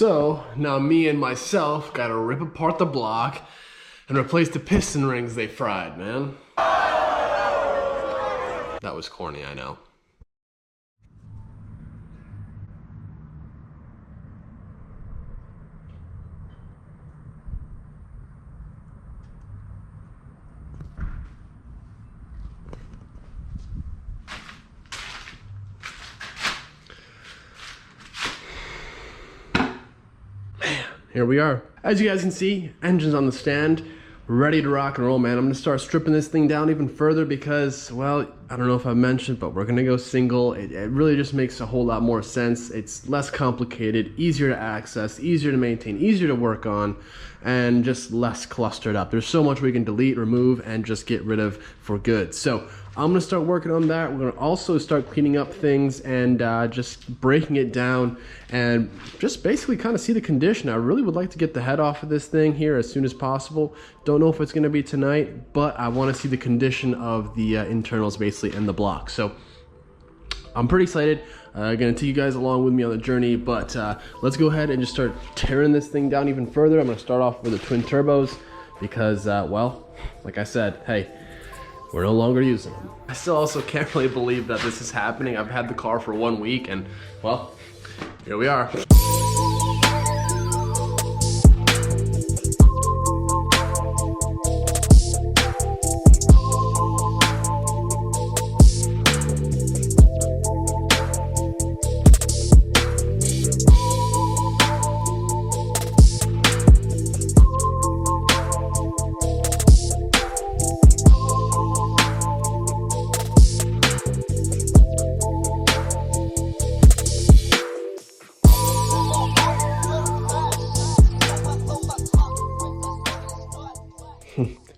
So now me and myself gotta rip apart the block and replace the piston rings they fried, man. That was corny, I know. Here we are. As you guys can see, engine's on the stand, ready to rock and roll, man. I'm gonna start stripping this thing down even further because, well, I don't know if I mentioned, but we're gonna go single. It really just makes a whole lot more sense. It's less complicated, easier to access, easier to maintain, easier to work on, and just less clustered up. There's so much we can delete, remove, and just get rid of for good. So I'm gonna start working on that. We're gonna also start cleaning up things and just breaking it down and just basically kind of see the condition. I really would like to get the head off of this thing here as soon as possible. Don't know if it's gonna be tonight, but I wanna see the condition of the internals basically and the block. So I'm pretty excited. Gonna take you guys along with me on the journey, but let's go ahead and just start tearing this thing down even further. I'm gonna start off with the twin turbos because, well, like I said, hey, we're no longer using them. I still also can't really believe that this is happening. I've had the car for 1 week and, well, here we are.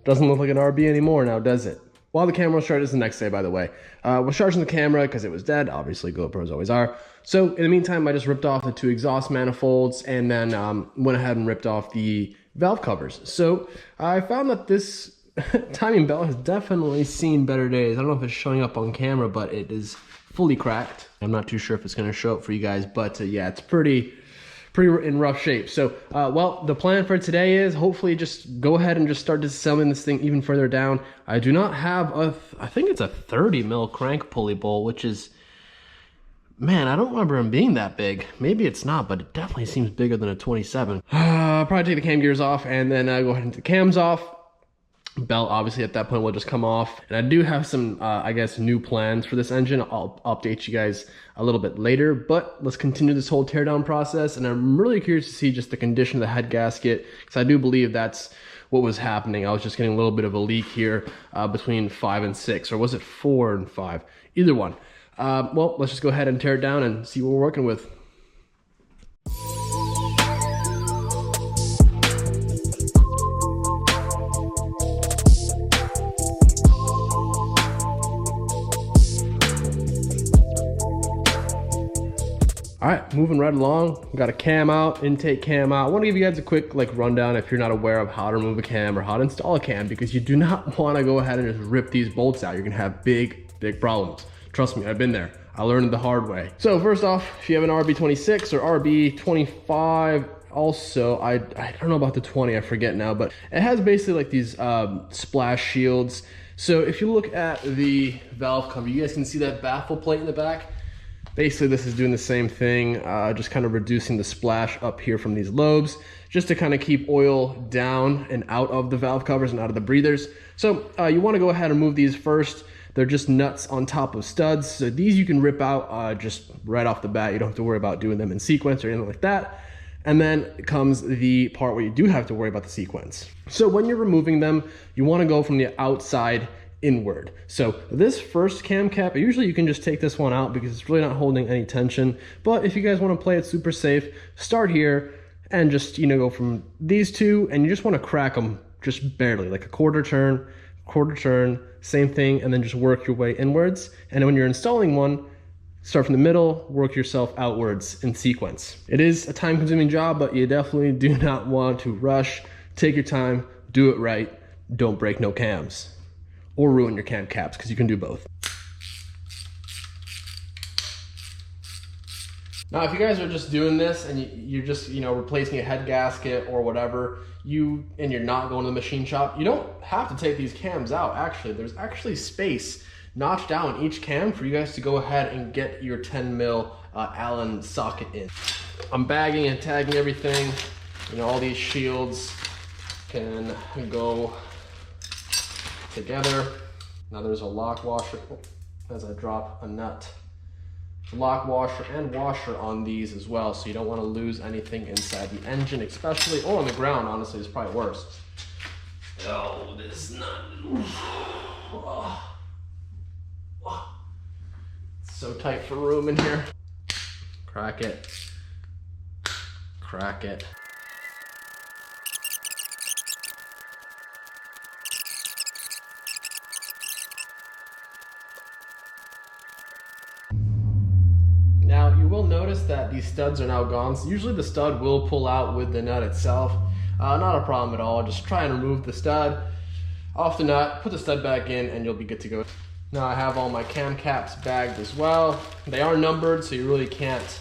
Doesn't look like an RB anymore now, does it? While the camera was charged, is the next day, by the way. Was charging the camera because it was dead. Obviously, GoPros always are. So in the meantime, I just ripped off the 2 exhaust manifolds and then went ahead and ripped off the valve covers. So I found that this timing belt has definitely seen better days. I don't know if it's showing up on camera, but it is fully cracked. I'm not too sure if it's going to show up for you guys, but yeah, it's pretty in rough shape. So well, the plan for today is hopefully just go ahead and just start disassembling this thing even further down. I do not have I think it's a 30 mil crank pulley bolt, which is, man, I don't remember them being that big. Maybe it's not, but it definitely seems bigger than a 27. I'll probably take the cam gears off and then go ahead and take the cams off. Belt obviously at that point will just come off, and I do have some I guess new plans for this engine. I'll update you guys a little bit later, but let's continue this whole teardown process. And I'm really curious to see just the condition of the head gasket, because I do believe that's what was happening. I was just getting a little bit of a leak here between 5 and 6, or was it 4 and 5? Either one. Well, let's just go ahead and tear it down and see what we're working with. All right, moving right along. Got a cam out, intake cam out. I want to give you guys a quick rundown if you're not aware of how to remove a cam or how to install a cam, because you do not want to go ahead and just rip these bolts out. You're gonna have big problems. Trust me, I've been there. I learned it the hard way. So first off, if you have an RB26 or RB25, also, I don't know about the 20, I forget now, but it has basically like these splash shields. So if you look at the valve cover, you guys can see that baffle plate in the back. Basically, this is doing the same thing, just kind of reducing the splash up here from these lobes, just to kind of keep oil down and out of the valve covers and out of the breathers. So you want to go ahead and remove these first. They're just nuts on top of studs. So these you can rip out just right off the bat. You don't have to worry about doing them in sequence or anything like that. And then comes the part where you do have to worry about the sequence. So when you're removing them, you want to go from the outside inward. So this first cam cap, usually you can just take this one out because it's really not holding any tension. But if you guys want to play it super safe, start here and just, you know, go from these two, and you just want to crack them just barely, like a quarter turn, same thing, and then just work your way inwards. And when you're installing one, start from the middle, work yourself outwards in sequence. It is a time-consuming job, but you definitely do not want to rush. Take your time, do it right, don't break no cams. Or ruin your cam caps, because you can do both. Now, if you guys are just doing this and you're just, you know, replacing a head gasket or whatever, and you're not going to the machine shop, you don't have to take these cams out. Actually, there's actually space notched down each cam for you guys to go ahead and get your 10 mil Allen socket in. I'm bagging and tagging everything. You know, all these shields can go together. Now there's a lock washer as I drop a nut. Lock washer and washer on these as well, so you don't want to lose anything inside the engine, especially, or on the ground. Honestly, it's probably worse. Oh, this nut. Oh. Oh. It's so tight for room in here. Crack it. Crack it. Now, you will notice that these studs are now gone. So usually the stud will pull out with the nut itself. Not a problem at all. Just try and remove the stud off the nut, put the stud back in, and you'll be good to go. Now I have all my cam caps bagged as well. They are numbered, so you really can't,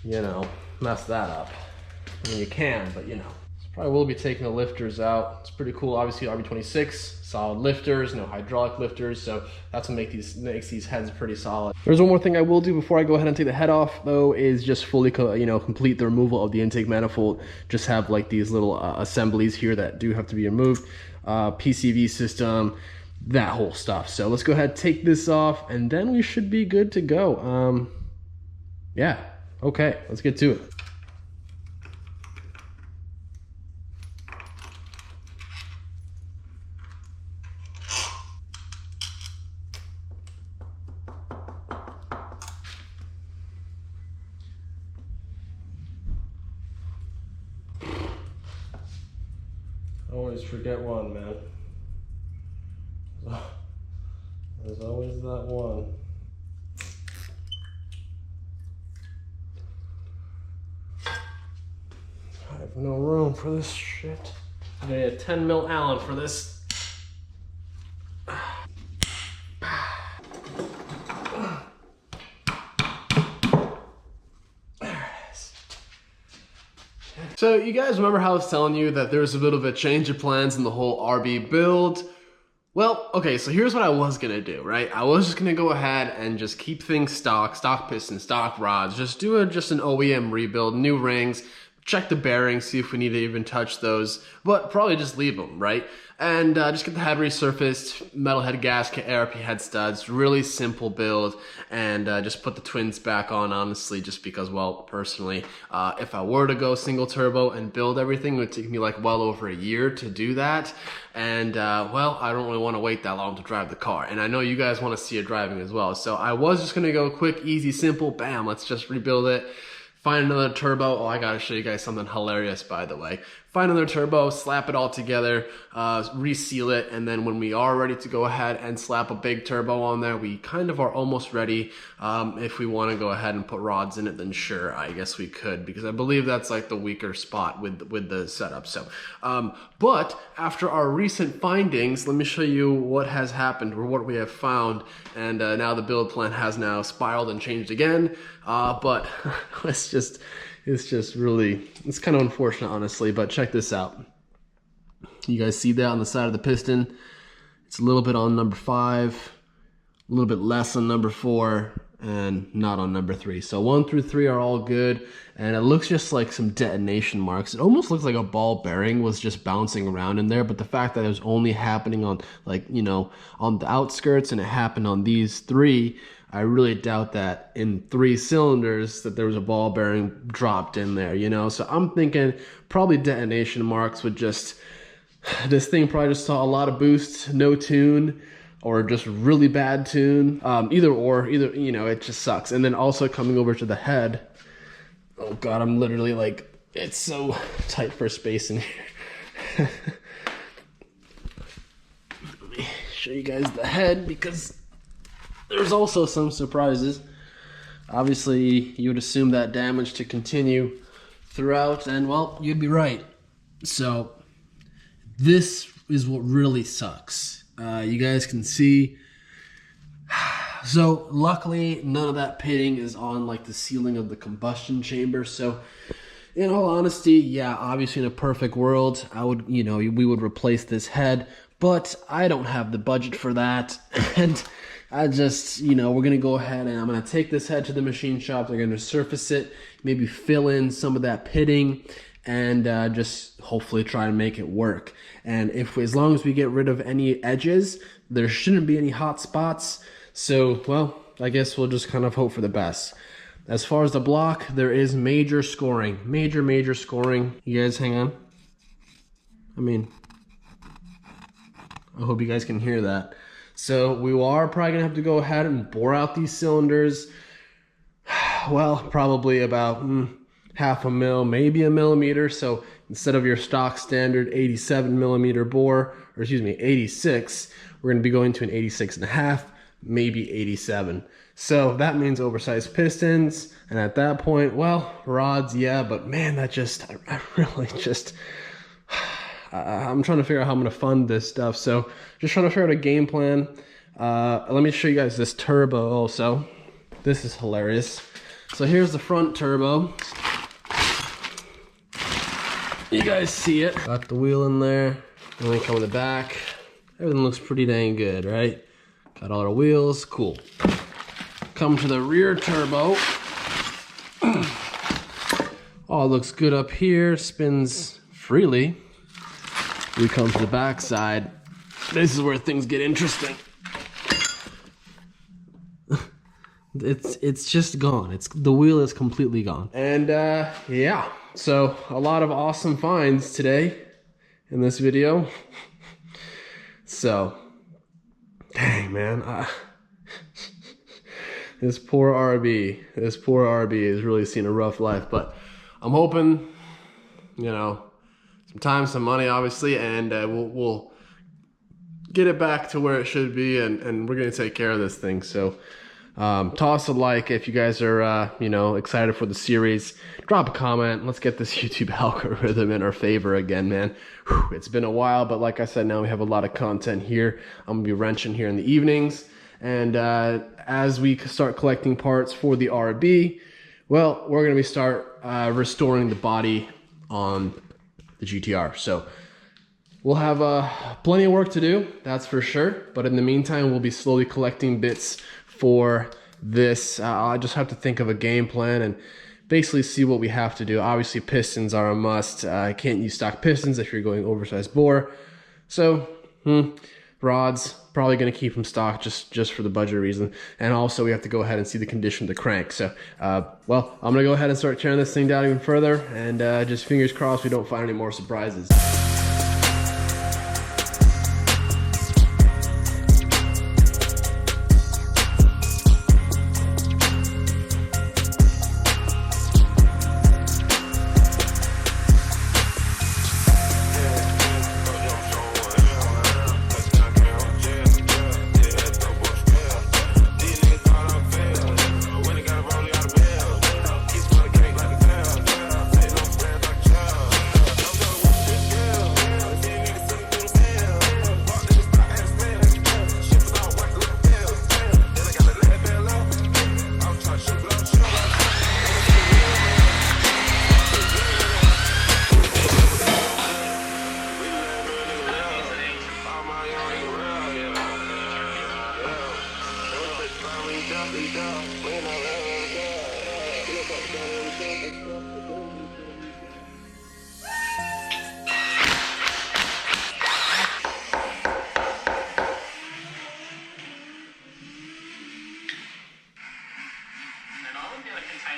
you know, mess that up. I mean, you can, but you know. Probably will be taking the lifters out. It's pretty cool. Obviously, RB26, solid lifters, no hydraulic lifters, so that's what makes these heads pretty solid. There's one more thing I will do before I go ahead and take the head off, though, is just fully, complete the removal of the intake manifold. Just have like these little assemblies here that do have to be removed. PCV system, that whole stuff. So let's go ahead and take this off, and then we should be good to go. Yeah, okay, let's get to it. Always forget one, man. There's always that one. I have no room for this shit. I need a 10 mil Allen for this. So you guys remember how I was telling you that there was a bit of a change of plans in the whole RB build? Well, okay, so here's what I was gonna do, right? I was just gonna go ahead and just keep things stock pistons, stock rods, just do an OEM rebuild, new rings, check the bearings, see if we need to even touch those, but probably just leave them, right? And just get the head resurfaced, metal head gasket, ARP head studs, really simple build, and just put the twins back on, honestly, just because, well, personally, if I were to go single turbo and build everything, it would take me like well over a year to do that, and well, I don't really want to wait that long to drive the car, and I know you guys want to see it driving as well, so I was just going to go quick, easy, simple, bam, let's just rebuild it. Find another turbo. Oh, I gotta show you guys something hilarious, by the way. Find another turbo, slap it all together, reseal it, and then when we are ready to go ahead and slap a big turbo on there, we kind of are almost ready. If we want to go ahead and put rods in it, then sure, I guess we could, because I believe that's like the weaker spot with the setup. So, but after our recent findings, let me show you what has happened or what we have found, and now the build plan has now spiraled and changed again. But it's just really, it's kind of unfortunate, honestly, but check this out. You guys see that on the side of the piston? It's a little bit on number 5, a little bit less on number 4, and not on number 3. So 1 through 3 are all good, and it looks just like some detonation marks. It almost looks like a ball bearing was just bouncing around in there, but the fact that it was only happening on, like, you know, on the outskirts, and it happened on these 3, I really doubt that in 3 cylinders that there was a ball bearing dropped in there, you know? So I'm thinking probably detonation marks would just, this thing probably just saw a lot of boost, no tune, or just really bad tune. Either, you know, it just sucks. And then also coming over to the head, oh God, I'm literally like, it's so tight for space in here. Let me show you guys the head, because there's also some surprises. Obviously, you would assume that damage to continue throughout, and well, you'd be right. So this is what really sucks. You guys can see So luckily none of that pitting is on like the ceiling of the combustion chamber. So in all honesty, yeah, obviously in a perfect world, I would, you know, we would replace this head, but I don't have the budget for that. And I just, you know, we're going to go ahead and I'm going to take this head to the machine shop. They're going to surface it, maybe fill in some of that pitting, and just hopefully try and make it work. And if, as long as we get rid of any edges, there shouldn't be any hot spots. So, well, I guess we'll just kind of hope for the best. As far as the block, there is major scoring. Major scoring. You guys hang on. I mean, I hope you guys can hear that. So we are probably gonna have to go ahead and bore out these cylinders. Well, probably about half a mil, maybe a millimeter. So instead of your stock standard 87 millimeter bore, or excuse me, 86, we're gonna be going to an 86.5, maybe 87. So that means oversized pistons, and at that point, well, rods, yeah, but man, that just, I really just, I'm trying to figure out how I'm gonna fund this stuff. So just trying to figure out a game plan. Let me show you guys this turbo also. This is hilarious. So here's the front turbo. You guys see it. Got the wheel in there, and then come in the back. Everything looks pretty dang good, right? Got all our wheels, cool. Come to the rear turbo. All looks good up here, spins freely. We come to the back side. This is where things get interesting. It's just gone. The wheel is completely gone. And yeah, so a lot of awesome finds today in this video. So, dang man, this poor RB has really seen a rough life, but I'm hoping, you know, some time, some money, obviously, and we'll get it back to where it should be, and we're gonna take care of this thing. So toss a like if you guys are you know, excited for the series. Drop a comment. Let's get this YouTube algorithm in our favor again, man. Whew, it's been a while, but like I said, now we have a lot of content here. I'm gonna be wrenching here in the evenings. And as we start collecting parts for the RB, well, we're going to start restoring the body on the GTR. So we'll have plenty of work to do, that's for sure. But in the meantime, we'll be slowly collecting bits for this. I just have to think of a game plan and basically see what we have to do. Obviously, pistons are a must. I can't use stock pistons if you're going oversized bore. So, rods, probably going to keep them stock just for the budget reason. And also we have to go ahead and see the condition of the crank. So, well, I'm going to go ahead and start tearing this thing down even further, and just fingers crossed we don't find any more surprises.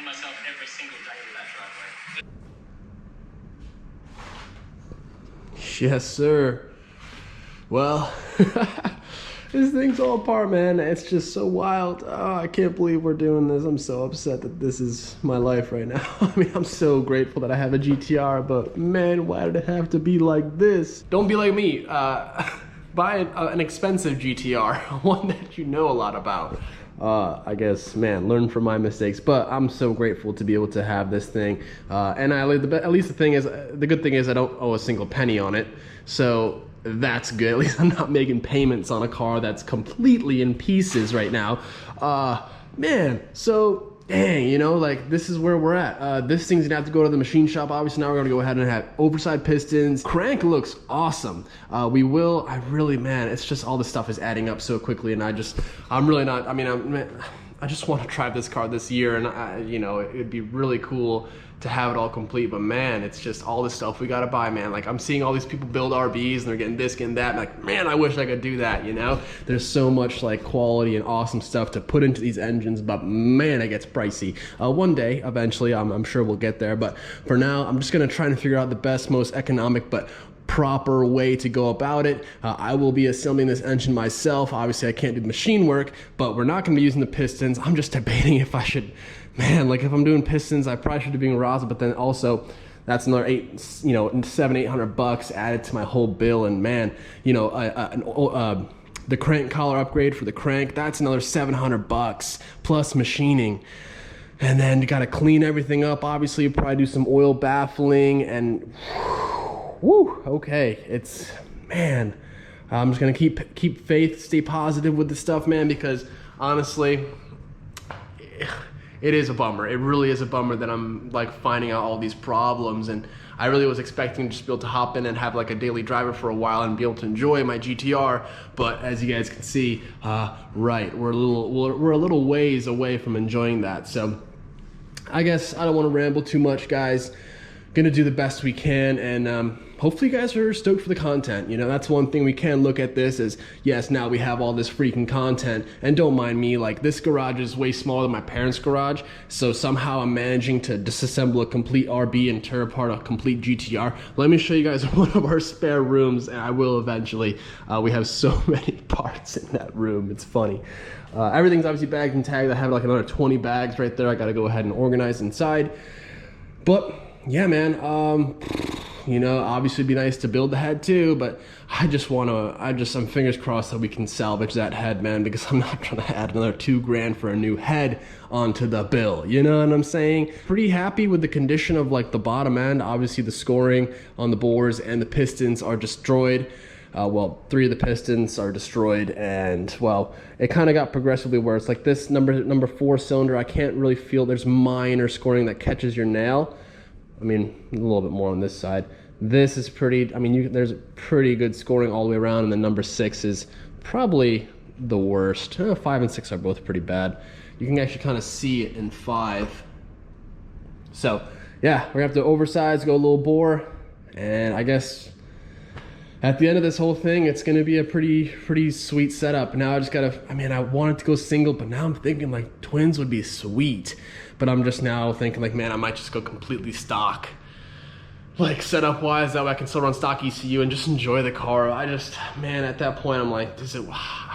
Myself every single day with that driveway. Yes, sir. Well, this thing's all apart, man. It's just so wild. Oh, I can't believe we're doing this. I'm so upset that this is my life right now. I mean, I'm so grateful that I have a GTR, but man, why did it have to be like this? Don't be like me. Buy an expensive GTR, one that you know a lot about. I guess, man, learn from my mistakes. But I'm so grateful to be able to have this thing. And at least the good thing is I don't owe a single penny on it. So that's good. At least I'm not making payments on a car that's completely in pieces right now. Man, so dang, you know, like this is where we're at. This thing's gonna have to go to the machine shop. Obviously now we're gonna go ahead and have oversized pistons. Crank looks awesome. Man, it's just all this stuff is adding up so quickly, and I just want to drive this car this year, and it'd be really cool to have it all complete, but man, it's just all this stuff we gotta buy, man. Like I'm seeing all these people build RBs and they're getting this, getting that, and like, man, I wish I could do that, you know? There's so much like quality and awesome stuff to put into these engines, but man, it gets pricey. One day, eventually, I'm sure we'll get there, but for now, I'm just gonna try and figure out the best, most economic, but proper way to go about it. I will be assembling this engine myself. Obviously I can't do the machine work, but we're not going to be using the pistons. I'm just debating if I should, man, like if I'm doing pistons, I probably should be doing rods, but then also that's another $700-800 added to my whole bill. And man, the crank collar upgrade for the crank, that's another $700 plus machining. And then you got to clean everything up. Obviously probably do some oil baffling and woo, okay, it's, man, I'm just gonna keep faith, stay positive with this stuff, man, because honestly, it is a bummer. It really is a bummer that I'm like finding out all these problems, and I really was expecting to just be able to hop in and have like a daily driver for a while and be able to enjoy my GTR, but as you guys can see, right, we're a little ways away from enjoying that. So I guess I don't want to ramble too much, guys. Gonna do the best we can, and hopefully you guys are stoked for the content. You know, that's one thing we can look at this is, yes, now we have all this freaking content, and don't mind me, like this garage is way smaller than my parents' garage, so somehow I'm managing to disassemble a complete RB and tear apart a complete GTR. Let me show you guys one of our spare rooms, and I will eventually. We have so many parts in that room, it's funny. Everything's obviously bagged and tagged. I have like another 20 bags right there I gotta go ahead and organize inside. But yeah, man, obviously it'd be nice to build the head too, but I'm fingers crossed that we can salvage that head, man, because I'm not trying to add another $2 grand for a new head onto the bill, you know what I'm saying? Pretty happy with the condition of like the bottom end. Obviously the scoring on the bores and the pistons are destroyed. Well, 3 of the pistons are destroyed, and well, it kind of got progressively worse. Like this number 4 cylinder, I can't really feel, there's minor scoring that catches your nail. I mean, a little bit more on this side. This is pretty, there's pretty good scoring all the way around, and then number 6 is probably the worst. 5 and 6 are both pretty bad. You can actually kind of see it in 5. So yeah, we're gonna have to oversize, go a little bore, and I guess at the end of this whole thing, it's gonna be a pretty sweet setup. Now I just gotta, I wanted to go single, but now I'm thinking like twins would be sweet. But I'm just now thinking like, man, I might just go completely stock. Like setup wise, that way I can still run stock ECU and just enjoy the car. Man, at that point I'm like, I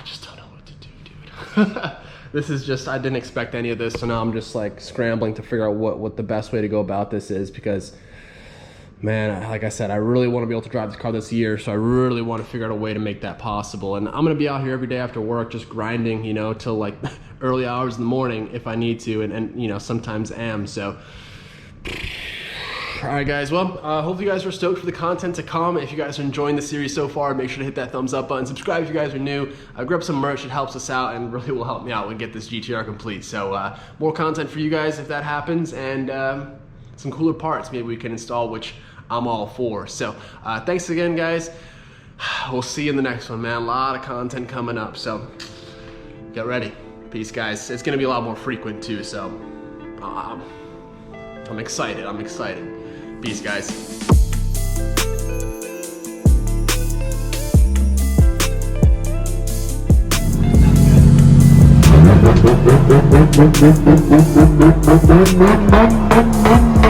just don't know what to do, dude. This is just, I didn't expect any of this, so now I'm just like scrambling to figure out what the best way to go about this is, because man, like I said, I really want to be able to drive this car this year, so I really want to figure out a way to make that possible. And I'm going to be out here every day after work just grinding, till like early hours in the morning if I need to, and sometimes am, so. All right, guys, well, hopefully you guys are stoked for the content to come. If you guys are enjoying the series so far, make sure to hit that thumbs up button. Subscribe if you guys are new. Grab some merch, it helps us out and really will help me out when get this GTR complete. So more content for you guys if that happens, and some cooler parts maybe we can install, which I'm all for. So thanks again, guys. We'll see you in the next one, man. A lot of content coming up, so get ready. Peace, guys. It's gonna be a lot more frequent too, so I'm excited. Peace, guys. Thank you.